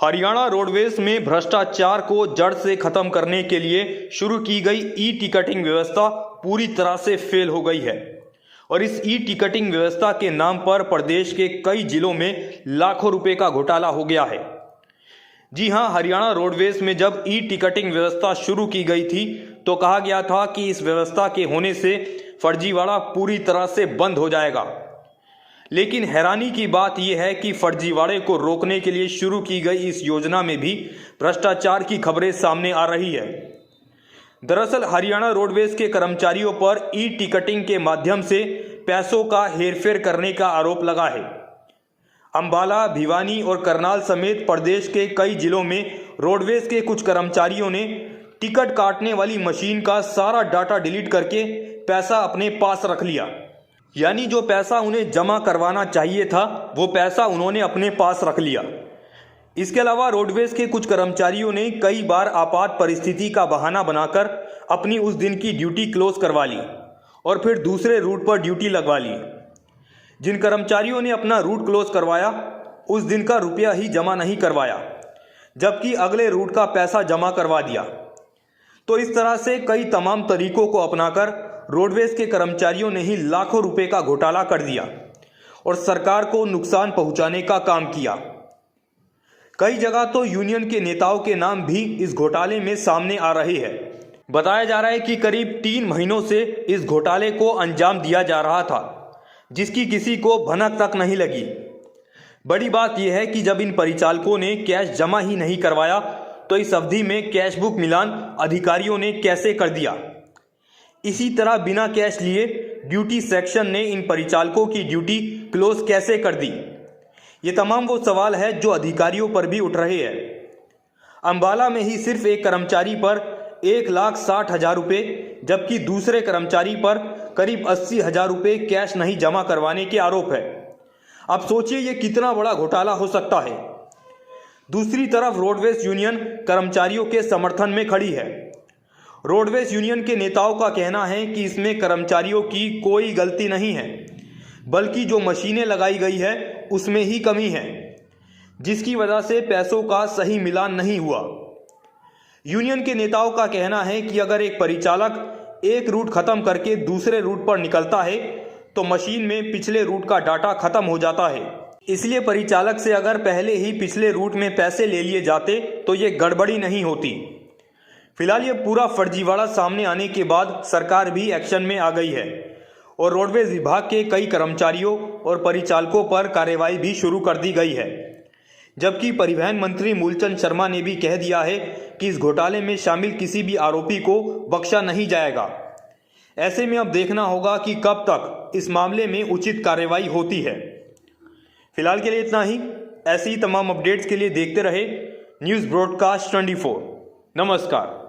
Haryana roadways में भ्रष्टाचार को जड़ से खत्म करने के लिए शुरू की गई ई टिकटिंग व्यवस्था पूरी तरह से फेल हो गई है और इस ई टिकटिंग व्यवस्था के नाम पर प्रदेश के कई जिलों में लाखों रुपए का घोटाला हो गया है। जी हां, हरियाणा रोडवेज में जब ई टिकटिंग व्यवस्था शुरू की गई थी तो कहा गया था कि इस व्यवस्था के होने से फर्जीवाड़ा पूरी तरह से बंद हो जाएगा। लेकिन हैरानी की बात यह है कि फर्जीवाड़े को रोकने के लिए शुरू की गई इस योजना में भी भ्रष्टाचार की खबरें सामने आ रही है। दरअसल हरियाणा रोडवेज के कर्मचारियों पर ई टिकटिंग के माध्यम से पैसों का हेरफेर करने का आरोप लगा है। अंबाला, भिवानी और करनाल समेत प्रदेश के कई जिलों में रोडवेज के कुछ कर्मचारियों ने टिकट काटने वाली मशीन का सारा डाटा डिलीट करके पैसा अपने पास रख लिया। यानी जो पैसा उन्हें जमा करवाना चाहिए था वो पैसा उन्होंने अपने पास रख लिया। इसके अलावा रोडवेज के कुछ कर्मचारियों ने कई बार आपात परिस्थिति का बहाना बनाकर अपनी उस दिन की ड्यूटी क्लोज करवा ली और फिर दूसरे रूट पर ड्यूटी लगवा ली। जिन कर्मचारियों ने अपना रूट क्लोज करवाया उस दिन का रुपया ही जमा नहीं करवाया, जबकि अगले रूट का पैसा जमा करवा दिया। तो इस तरह से कई तमाम तरीकों को अपनाकर रोडवेज के कर्मचारियों ने ही लाखों रुपए का घोटाला कर दिया और सरकार को नुकसान पहुंचाने का काम किया। कई जगह तो यूनियन के नेताओं के नाम भी इस घोटाले में सामने आ रहे हैं। बताया जा रहा है कि करीब 3 महीनों से इस घोटाले को अंजाम दिया जा रहा था, जिसकी किसी को भनक तक नहीं लगी। बड़ी बात यह है कि जब इन परिचालकों ने कैश जमा ही नहीं करवाया तो इस अवधि में कैश बुक मिलान अधिकारियों ने कैसे कर दिया। इसी तरह बिना कैश लिए ड्यूटी सेक्शन ने इन परिचालकों की ड्यूटी क्लोज कैसे कर दी। ये तमाम वो सवाल है जो अधिकारियों पर भी उठ रहे हैं। अंबाला में ही सिर्फ एक कर्मचारी पर 1,60,000 रुपये, जबकि दूसरे कर्मचारी पर करीब 80,000 रुपये कैश नहीं जमा करवाने के आरोप है। अब सोचिए ये कितना बड़ा घोटाला हो सकता है। दूसरी तरफ रोडवेज यूनियन कर्मचारियों के समर्थन में खड़ी है। रोडवेज यूनियन के नेताओं का कहना है कि इसमें कर्मचारियों की कोई गलती नहीं है, बल्कि जो मशीनें लगाई गई है उसमें ही कमी है, जिसकी वजह से पैसों का सही मिलान नहीं हुआ। यूनियन के नेताओं का कहना है कि अगर एक परिचालक एक रूट खत्म करके दूसरे रूट पर निकलता है तो मशीन में पिछले रूट का डाटा खत्म हो जाता है। इसलिए परिचालक से अगर पहले ही पिछले रूट में पैसे ले लिए जाते तो ये गड़बड़ी नहीं होती। फिलहाल ये पूरा फर्जीवाड़ा सामने आने के बाद सरकार भी एक्शन में आ गई है और रोडवेज विभाग के कई कर्मचारियों और परिचालकों पर कार्रवाई भी शुरू कर दी गई है। जबकि परिवहन मंत्री मूलचंद शर्मा ने भी कह दिया है कि इस घोटाले में शामिल किसी भी आरोपी को बख्शा नहीं जाएगा। ऐसे में अब देखना होगा कि कब तक इस मामले में उचित कार्रवाई होती है। फिलहाल के लिए इतना ही। ऐसी ही तमाम अपडेट्स के लिए देखते रहे न्यूज़ ब्रॉडकास्ट 24। नमस्कार।